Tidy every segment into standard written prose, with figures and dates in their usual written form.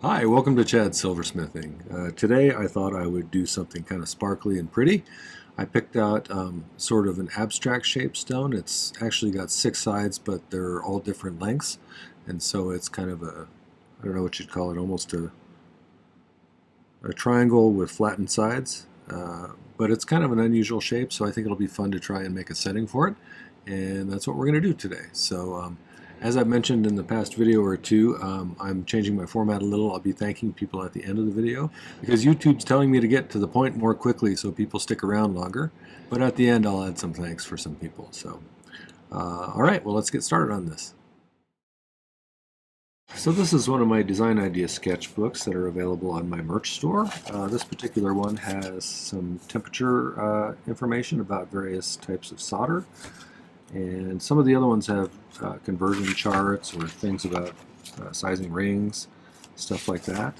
Hi, welcome to Chad's Silversmithing. Today I thought I would do something kind of sparkly and pretty. I picked out sort of an abstract shaped stone. It's actually got 6 sides, but they're all different lengths. And so it's kind of I don't know what you'd call it, almost a triangle with flattened sides. But it's kind of an unusual shape, so I think it'll be fun to try and make a setting for it. And that's what we're going to do today. So as I've mentioned in the past video or two, I'm changing my format a little. I'll be thanking people at the end of the video because YouTube's telling me to get to the point more quickly so people stick around longer. But at the end, I'll add some thanks for some people. So, all right, well, let's get started on this. So this is one of my design idea sketchbooks that are available on my merch store. This particular one has some temperature information about various types of solder. And some of the other ones have conversion charts or things about sizing rings, stuff like that.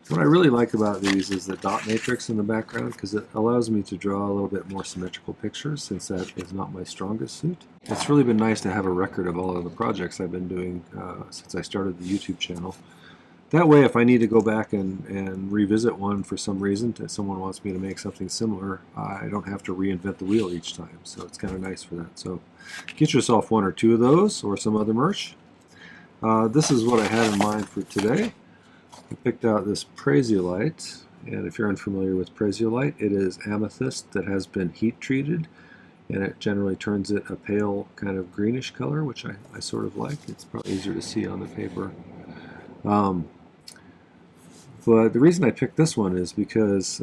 What I really like about these is the dot matrix in the background because it allows me to draw a little bit more symmetrical pictures since that is not my strongest suit. It's really been nice to have a record of all of the projects I've been doing since I started the YouTube channel. That way, if I need to go back and revisit one for some reason, if someone wants me to make something similar, I don't have to reinvent the wheel each time. So it's kind of nice for that. So get yourself one or two of those or some other merch. This is what I had in mind for today. I picked out this Prasiolite, and if you're unfamiliar with Prasiolite, it is amethyst that has been heat treated, and it generally turns it a pale kind of greenish color, which I sort of like. It's probably easier to see on the paper. But the reason I picked this one is because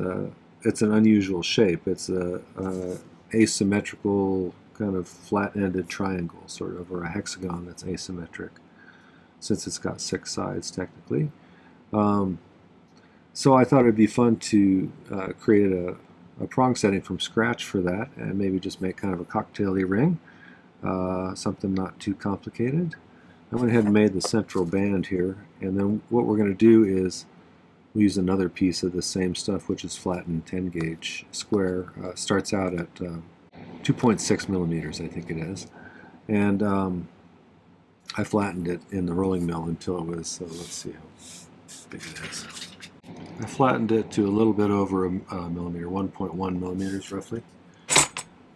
it's an unusual shape. It's a asymmetrical kind of flat-ended triangle, sort of, or a hexagon that's asymmetric, since it's got 6 sides technically. So I thought it'd be fun to create a prong setting from scratch for that, and maybe just make kind of a cocktail-y ring, something not too complicated. I went ahead and made the central band here, and then what we're going to do is we use another piece of the same stuff, which is flattened 10 gauge square. Starts out at 2.6 millimeters, I think it is. And I flattened it in the rolling mill until it was, let's see how big it is. I flattened it to a little bit over a millimeter, 1.1 millimeters roughly.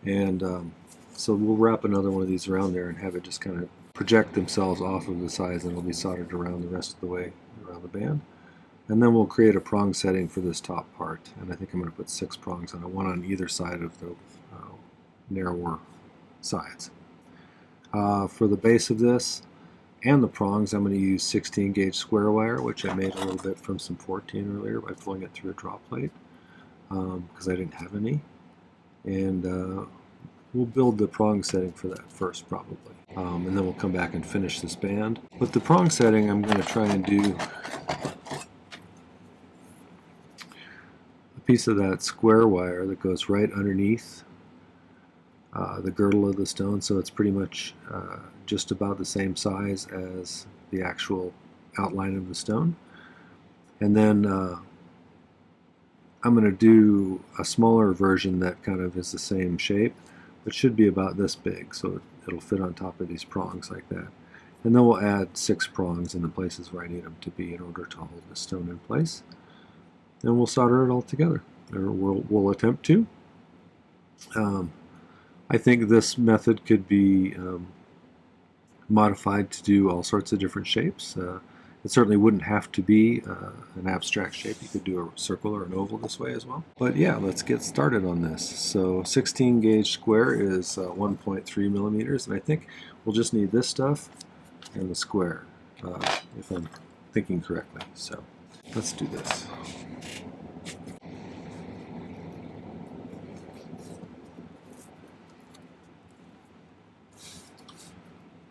And so we'll wrap another one of these around there and have it just kind of project themselves off of the sides, and it'll be soldered around the rest of the way around the band. And then we'll create a prong setting for this top part, and I think I'm going to put 6 prongs on it, one on either side of the narrower sides. For the base of this and the prongs, I'm going to use 16 gauge square wire, which I made a little bit from some 14 earlier by pulling it through a drop plate because I didn't have any. And we'll build the prong setting for that first probably. And then we'll come back and finish this band. With the prong setting, I'm going to try and do piece of that square wire that goes right underneath the girdle of the stone, so it's pretty much just about the same size as the actual outline of the stone. And then I'm going to do a smaller version that kind of is the same shape, but should be about this big, so it'll fit on top of these prongs like that. And then we'll add 6 prongs in the places where I need them to be in order to hold the stone in place. And we'll solder it all together, or we'll attempt to. I think this method could be modified to do all sorts of different shapes. It certainly wouldn't have to be an abstract shape. You could do a circle or an oval this way as well. But yeah, let's get started on this. So 16 gauge square is 1.3 millimeters, and I think we'll just need this stuff and the square, if I'm thinking correctly. So let's do this.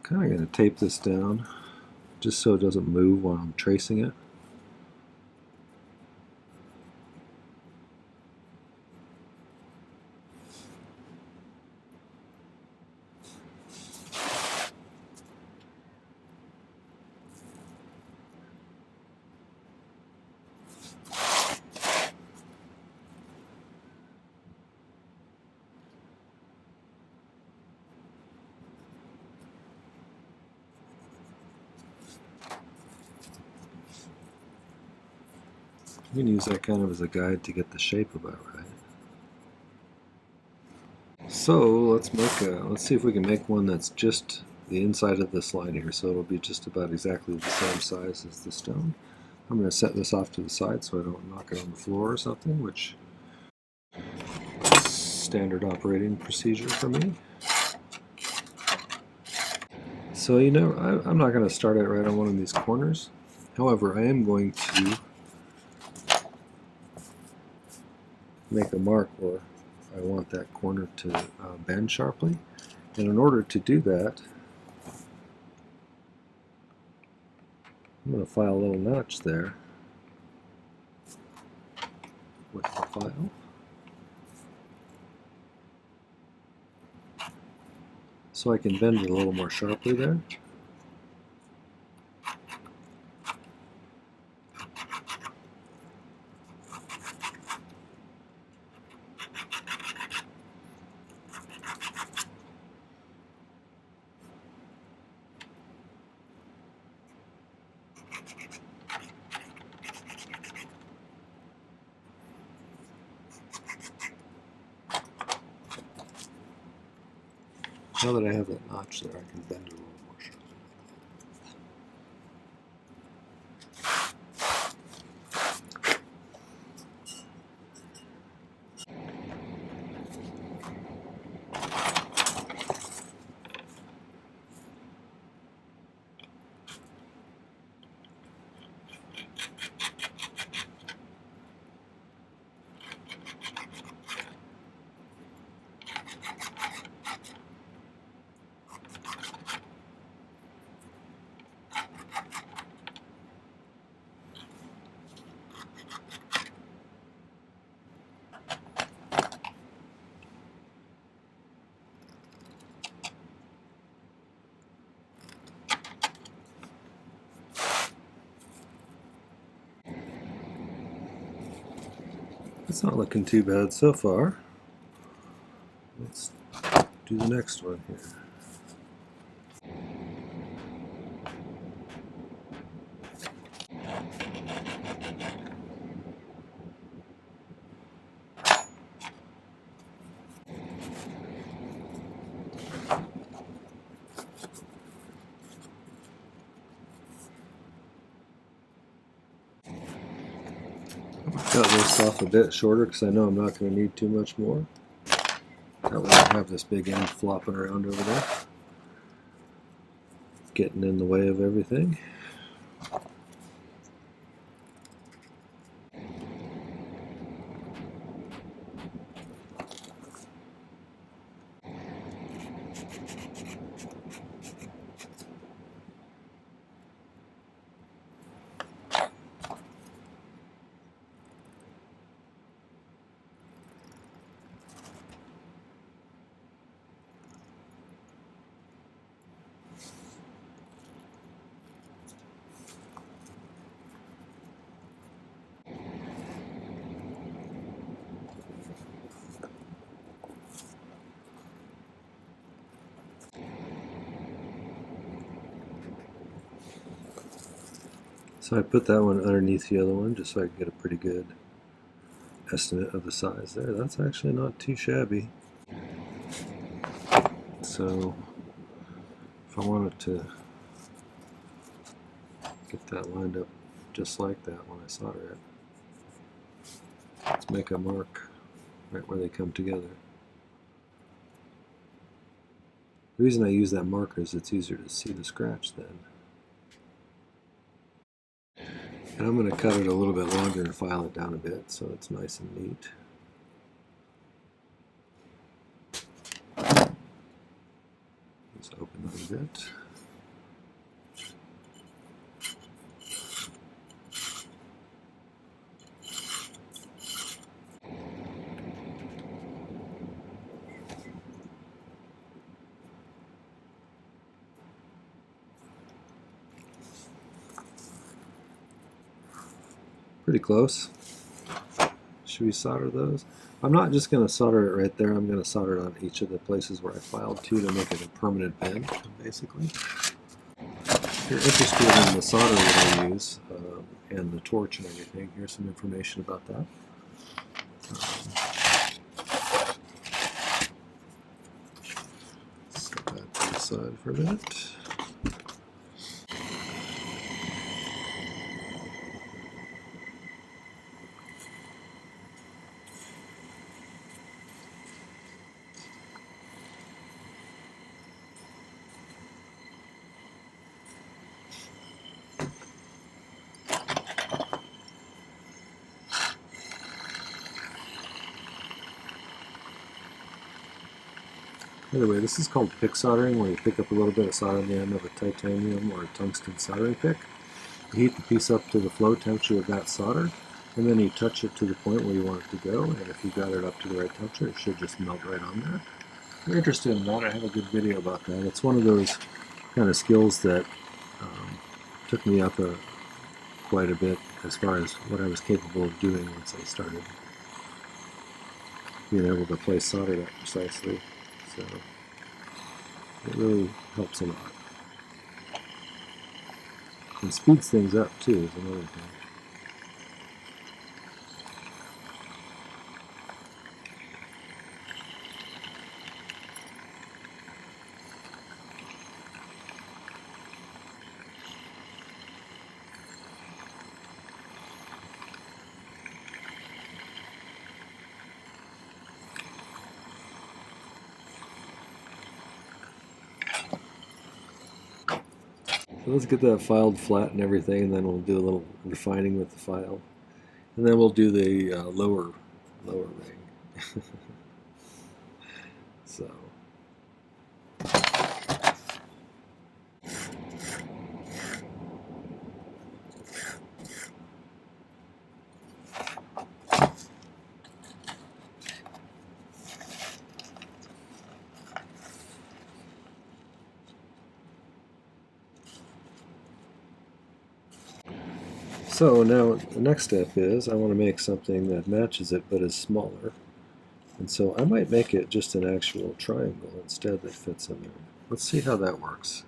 Kind of going to tape this down just so it doesn't move while I'm tracing it. You can use that kind of as a guide to get the shape about right. So let's see if we can make one that's just the inside of this line here, so it'll be just about exactly the same size as the stone. I'm going to set this off to the side so I don't knock it on the floor or something, which is standard operating procedure for me. So I'm not going to start it right on one of these corners. However, I am going to make a mark where I want that corner to bend sharply. And in order to do that, I'm going to file a little notch there with the file. So I can bend it a little more sharply there. Now that I have that notch there, I can bend it a little more sharply. It's not looking too bad so far. Let's do the next one here. Cut this off a bit shorter because I know I'm not going to need too much more. That way I don't have this big end flopping around over there, getting in the way of everything. So I put that one underneath the other one just so I can get a pretty good estimate of the size there. That's actually not too shabby. So if I wanted to get that lined up just like that when I solder it, let's make a mark right where they come together. The reason I use that marker is it's easier to see the scratch then. And I'm going to cut it a little bit longer and file it down a bit so it's nice and neat. Let's open that a bit. Pretty close. Should we solder those? I'm not just going to solder it right there. I'm going to solder it on each of the places where I filed to make it a permanent bend, basically. you're interested in the solder that I use and the torch and everything, here's some information about that. Set that to the side for a minute. By the way, this is called pick soldering, where you pick up a little bit of solder on the end of a titanium or a tungsten soldering pick. You heat the piece up to the flow temperature of that solder, and then you touch it to the point where you want it to go, and if you got it up to the right temperature, it should just melt right on there. If you're interested in that, I have a good video about that. It's one of those kind of skills that took me up quite a bit as far as what I was capable of doing once I started being able to place solder that precisely. So it really helps a lot. And speeds things up too is another thing. So let's get that filed flat and everything, and then we'll do a little refining with the file. And then we'll do the lower ring. So. So now the next step is I want to make something that matches it but is smaller. And so I might make it just an actual triangle instead that fits in there. Let's see how that works.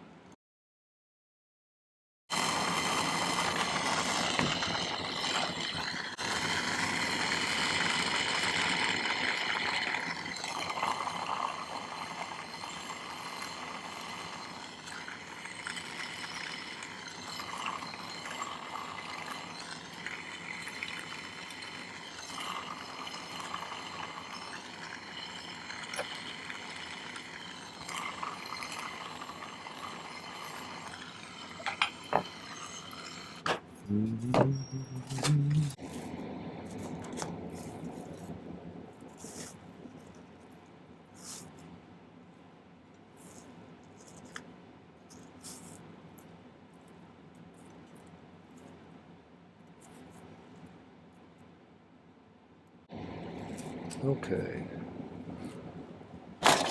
Okay,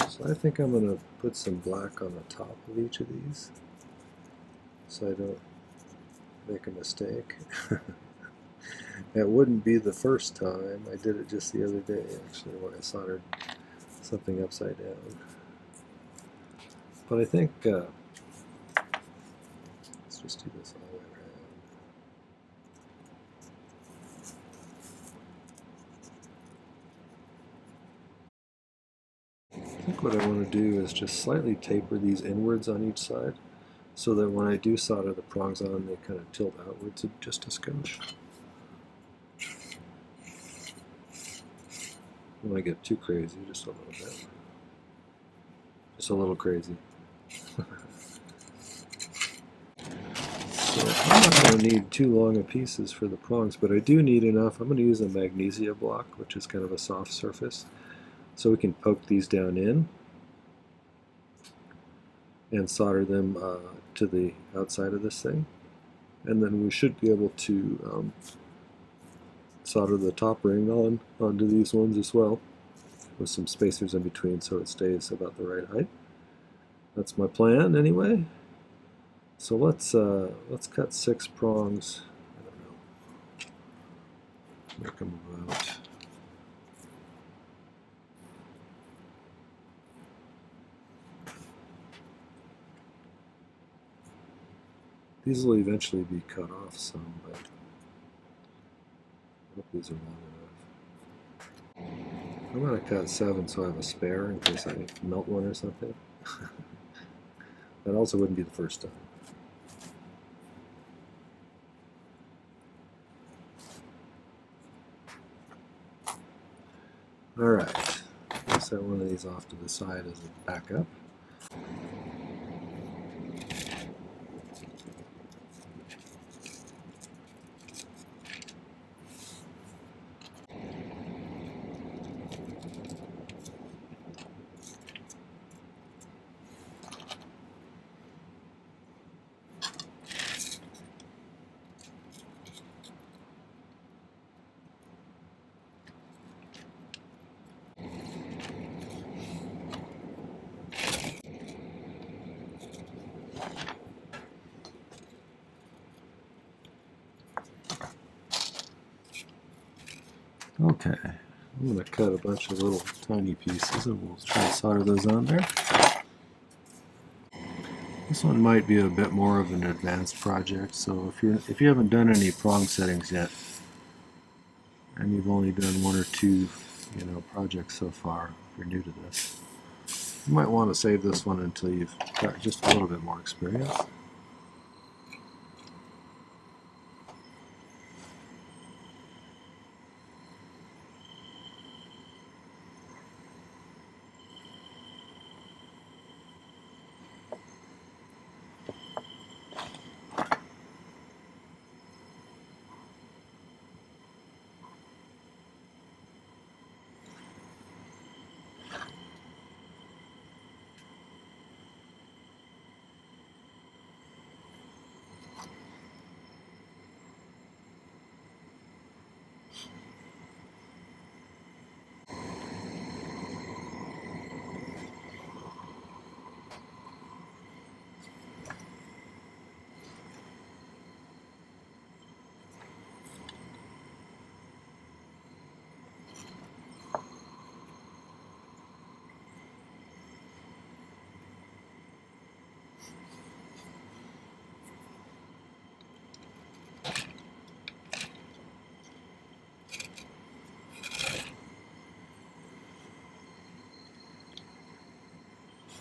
so I think I'm going to put some black on the top of each of these so I don't make a mistake. That wouldn't be the first time. I did it just the other day, actually, when I soldered something upside down. But I think, let's just do this all the way around. I think what I want to do is just slightly taper these inwards on each side so that when I do solder the prongs on, they kind of tilt outwards just a skosh. I don't want to get too crazy, just a little bit. Just a little crazy. So I'm not going to need too long of pieces for the prongs, but I do need enough. I'm going to use a magnesia block, which is kind of a soft surface, so we can poke these down in and solder them to the outside of this thing. And then we should be able to solder the top ring onto these ones as well, with some spacers in between so it stays about the right height. That's my plan anyway. So let's cut 6 prongs. I don't know. Make them about. These will eventually be cut off some, but I hope these are long enough. I'm going to cut 7 so I have a spare in case I melt one or something. That also wouldn't be the first time. Alright, I'll set one of these off to the side as a backup. Okay, I'm going to cut a bunch of little tiny pieces and we'll try to solder those on there. This one might be a bit more of an advanced project, so if you haven't done any prong settings yet, and you've only done 1 or 2 projects so far, if you're new to this, you might want to save this one until you've got just a little bit more experience.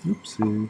Oopsie.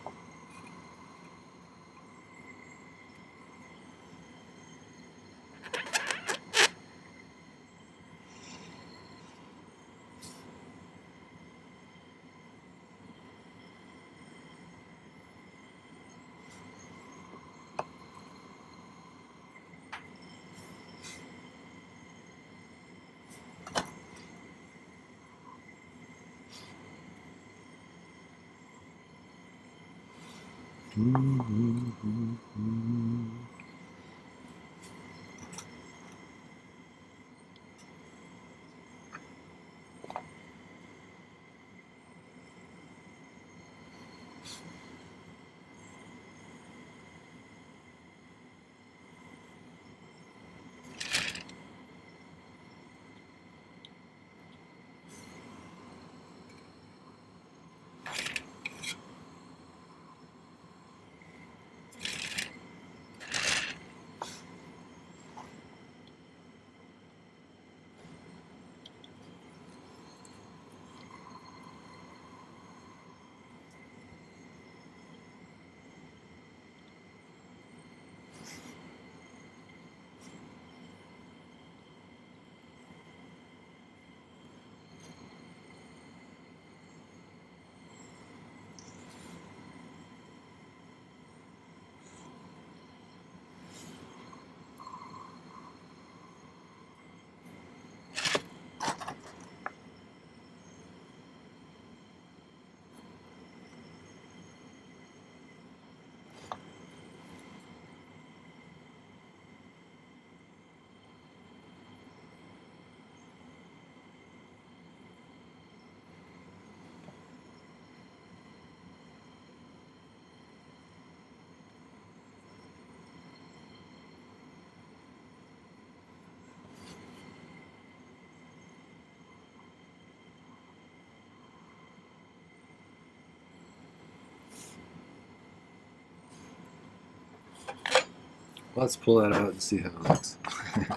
Let's pull that out and see how it looks. It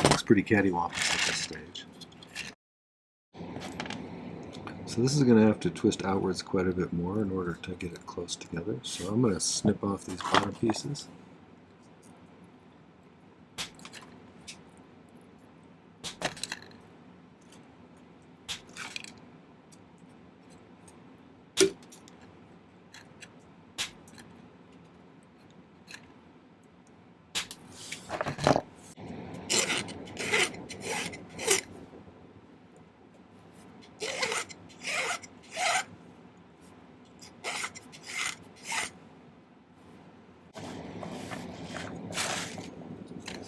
looks pretty cattywampus at this stage. So this is going to have to twist outwards quite a bit more in order to get it close together. So I'm going to snip off these bottom pieces.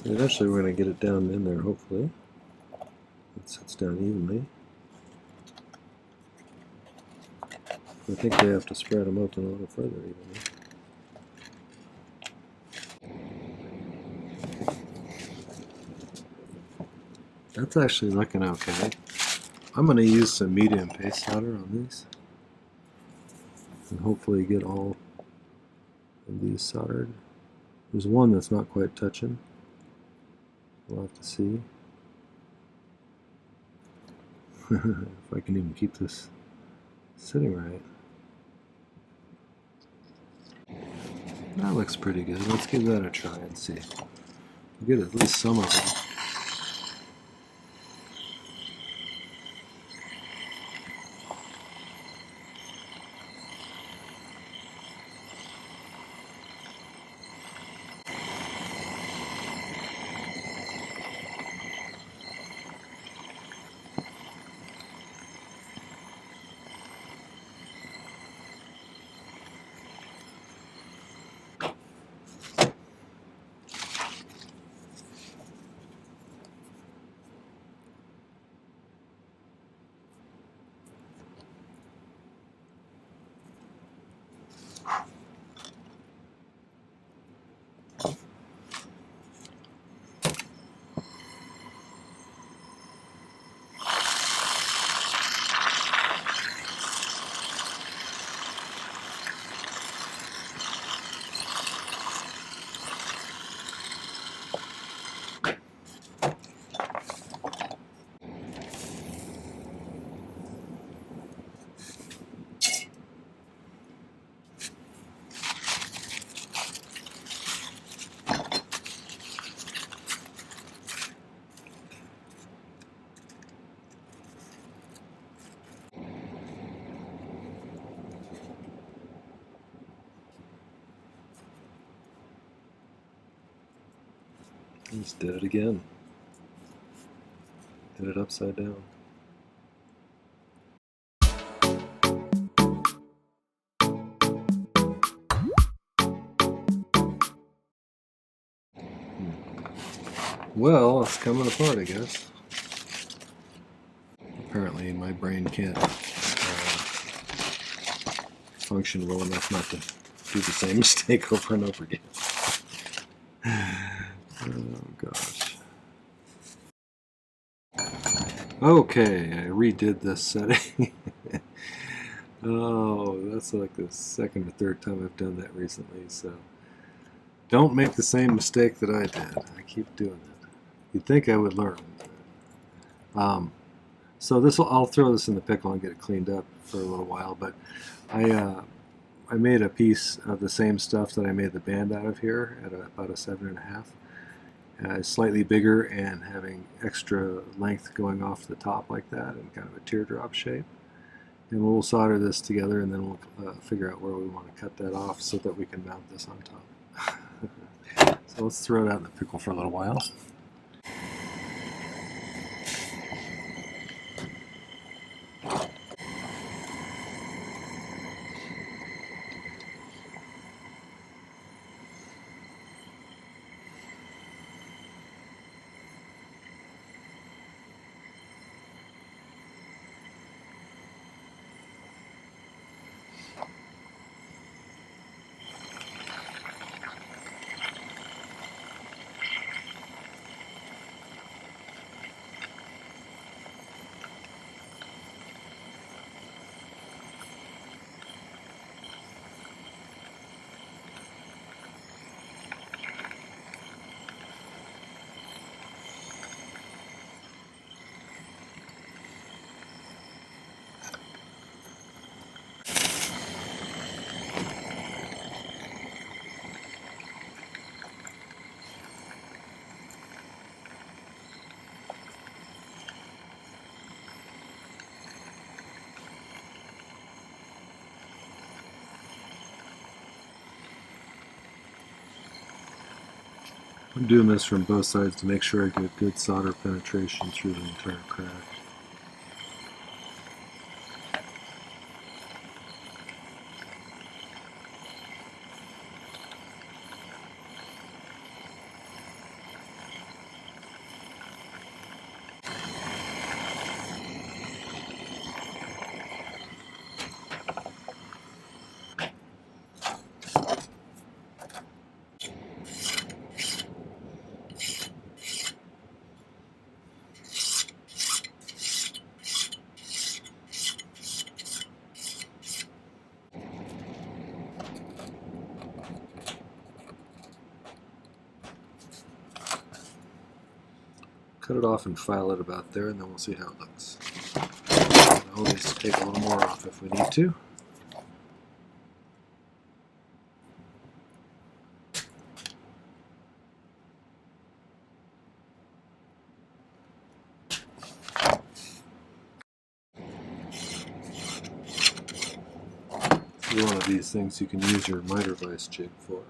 So eventually we're going to get it down in there, hopefully. It sits down evenly. I think they have to spread them open a little further evenly. That's actually looking okay. I'm going to use some medium paste solder on these and hopefully get all of these soldered. There's one that's not quite touching. We'll have to see if I can even keep this sitting right. That looks pretty good. Let's give that a try and see. We'll get at least some of them. Just did it again. Did it upside down. Well, it's coming apart, I guess. Apparently my brain can't function well enough not to do the same mistake over and over again. Oh gosh. Okay, I redid this setting. Oh, that's like the second or third time I've done that recently, so don't make the same mistake that I did. I keep doing it. You'd think I would learn. So I'll throw this in the pickle and get it cleaned up for a little while, but I made a piece of the same stuff that I made the band out of here at about a 7.5. Slightly bigger and having extra length going off the top like that in kind of a teardrop shape. And we'll solder this together and then we'll figure out where we want to cut that off so that we can mount this on top. So let's throw it out in the pickle for a little while. I'm doing this from both sides to make sure I get good solder penetration through the entire crack. Cut it off and file it about there, and then we'll see how it looks. I'll just take a little more off if we need to. This is one of these things you can use your miter vise jig for.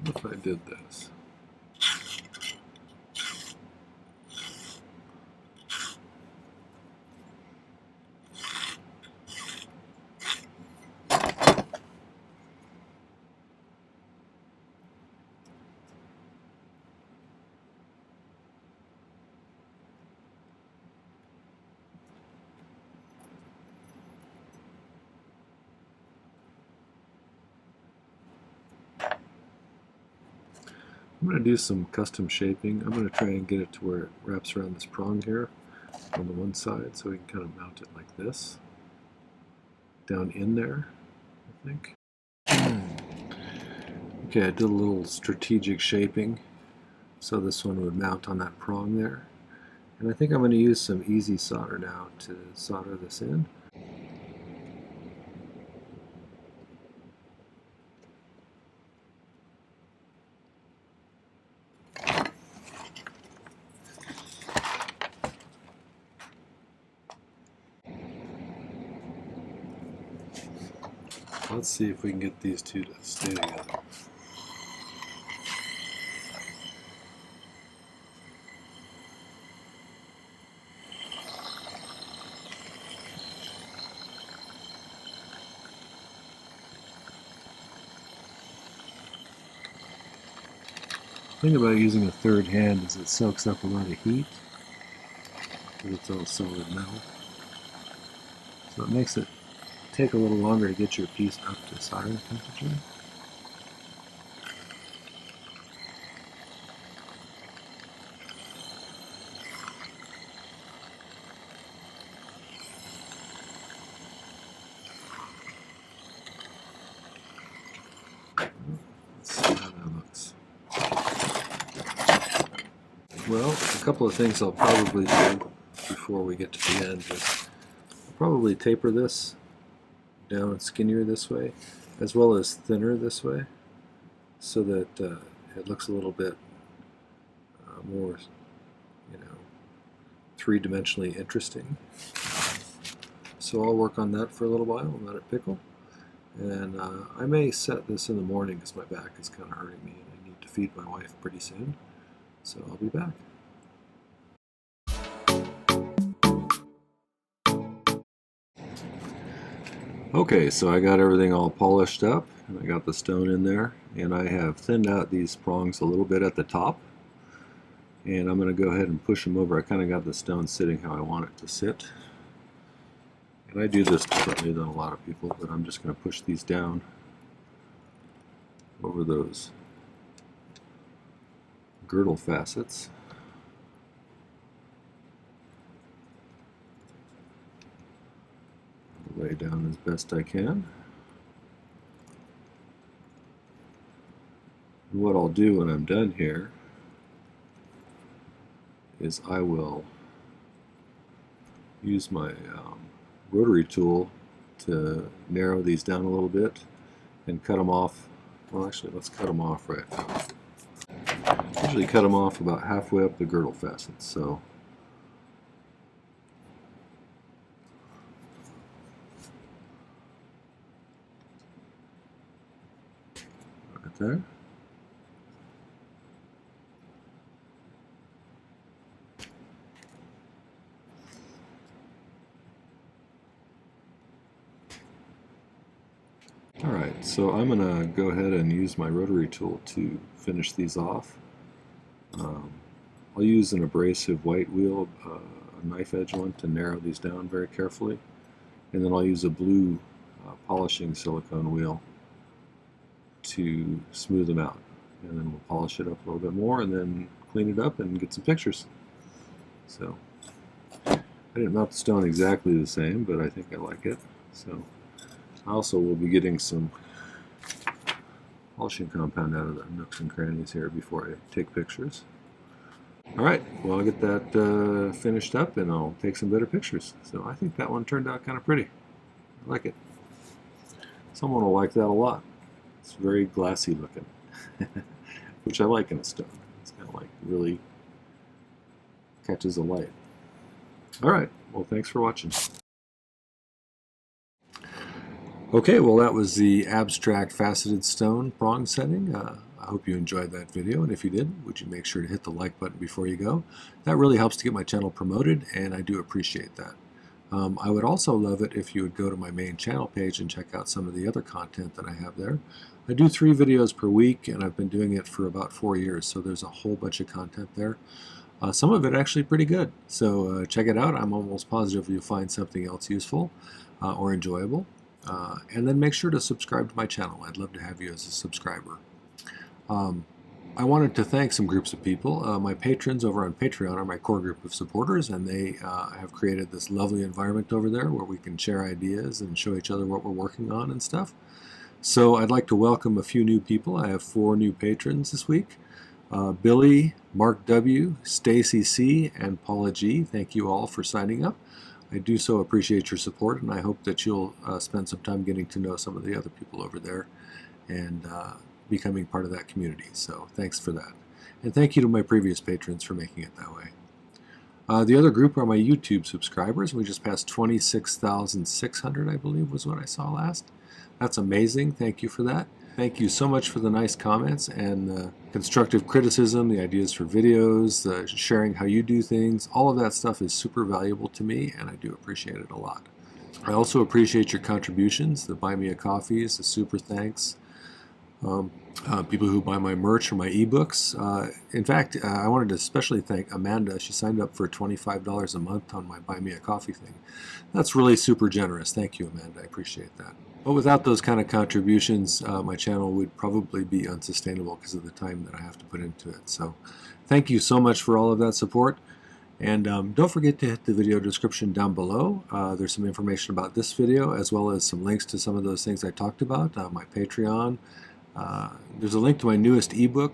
What if I did this? I'm going to do some custom shaping. I'm going to try and get it to where it wraps around this prong here on the one side, so we can kind of mount it like this. Down in there, I think. Okay, I did a little strategic shaping, so this one would mount on that prong there. And I think I'm going to use some easy solder now to solder this in. Let's see if we can get these two to stay together. The thing about using a third hand is it soaks up a lot of heat, because it's all solid metal. So it makes it take a little longer to get your piece up to soldering temperature. Let's see how that looks. Well, a couple of things I'll probably do before we get to the end is I'll probably taper this down skinnier this way, as well as thinner this way, so that it looks a little bit lot more, you know, three-dimensionally interesting. So I'll work on that for a little while and let it pickle. And I may set this in the morning because my back is kind of hurting me and I need to feed my wife pretty soon. So I'll be back. Okay, so I got everything all polished up and I got the stone in there, and I have thinned out these prongs a little bit at the top, and I'm going to go ahead and push them over. I kind of got the stone sitting how I want it to sit, and I do this differently than a lot of people, but I'm just going to push these down over those girdle facets. Lay down as best I can. And what I'll do when I'm done here is I will use my rotary tool to narrow these down a little bit and cut them off. Well, actually, let's cut them off right now. Usually cut them off about halfway up the girdle facets. So right there. Alright, so I'm going to go ahead and use my rotary tool to finish these off. I'll use an abrasive white wheel, a knife edge one, to narrow these down very carefully. And then I'll use a blue polishing silicone wheel to smooth them out. And then we'll polish it up a little bit more and then clean it up and get some pictures. So, I didn't mount the stone exactly the same, but I think I like it. So, I also will be getting some polishing compound out of the nooks and crannies here before I take pictures. Alright, well, I'll get that finished up and I'll take some better pictures. So I think that one turned out kind of pretty. I like it. Someone will like that a lot. It's very glassy looking, which I like in a stone. It's kind of like really catches the light. Alright, well, thanks for watching. Okay, well, that was the abstract faceted stone prong setting. I hope you enjoyed that video, and if you did, would you make sure to hit the like button before you go? That really helps to get my channel promoted, and I do appreciate that. I would also love it if you would go to my main channel page and check out some of the other content that I have there. I do 3 videos per week, and I've been doing it for about 4 years, so there's a whole bunch of content there. Some of it actually pretty good, so check it out. I'm almost positive you'll find something else useful or enjoyable. And then make sure to subscribe to my channel. I'd love to have you as a subscriber. I wanted to thank some groups of people. My patrons over on Patreon are my core group of supporters, and they have created this lovely environment over there where we can share ideas and show each other what we're working on and stuff. So I'd like to welcome a few new people. I have 4 new patrons this week. Billy, Mark W., Stacy C., and Paula G. Thank you all for signing up. I do so appreciate your support, and I hope that you'll spend some time getting to know some of the other people over there and becoming part of that community. So thanks for that. And thank you to my previous patrons for making it that way. The other group are my YouTube subscribers. We just passed 26,600, I believe was what I saw last. That's amazing. Thank you for that. Thank you so much for the nice comments and the constructive criticism, the ideas for videos, the sharing how you do things. All of that stuff is super valuable to me, and I do appreciate it a lot. I also appreciate your contributions, the Buy Me a Coffees, the super thanks, people who buy my merch or my ebooks. In fact, I wanted to especially thank Amanda. She signed up for $25 a month on my Buy Me a Coffee thing. That's really super generous. Thank you, Amanda. I appreciate that. But without those kind of contributions, my channel would probably be unsustainable because of the time that I have to put into it. So thank you so much for all of that support. And don't forget to hit the video description down below. There's some information about this video, as well as some links to some of those things I talked about, my Patreon. There's a link to my newest ebook,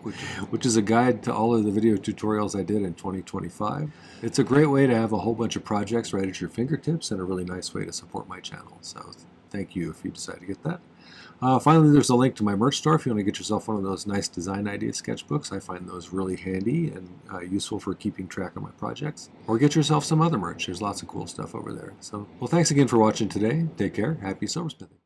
which is a guide to all of the video tutorials I did in 2025. It's a great way to have a whole bunch of projects right at your fingertips and a really nice way to support my channel. So thank you if you decide to get that. Finally, there's a link to my merch store if you want to get yourself one of those nice design idea sketchbooks. I find those really handy and useful for keeping track of my projects. Or get yourself some other merch. There's lots of cool stuff over there. So, well, thanks again for watching today. Take care. Happy silversmithing.